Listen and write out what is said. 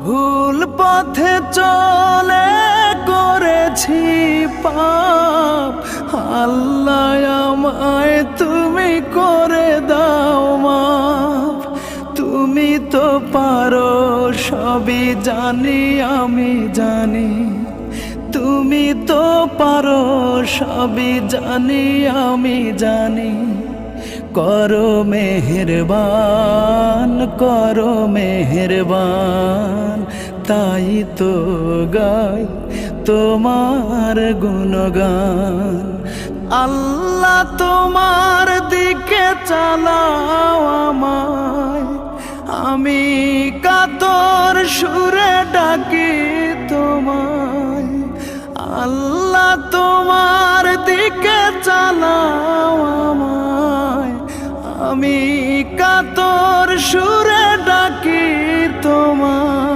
ভুল পথে চলে করেছি পাপ, আল্লাহ আমায় তুমি করে দাও মাফ। তুমি তো পারো সবই জানি আমি জানি, তুমি তো পারো সবই জানি আমি জানি। করো মেহেরবান, করো মেহেরবান, তাই তো গাই তোমার গুণগান। আল্লাহ তোমার দিকে চালাও আমায়, আমি কাতর সুরে ডাকি তোমায়। আল্লাহ তোমার দিকে চালাও আমায়, আমি কাতর সুরে ডাকি তোমায়।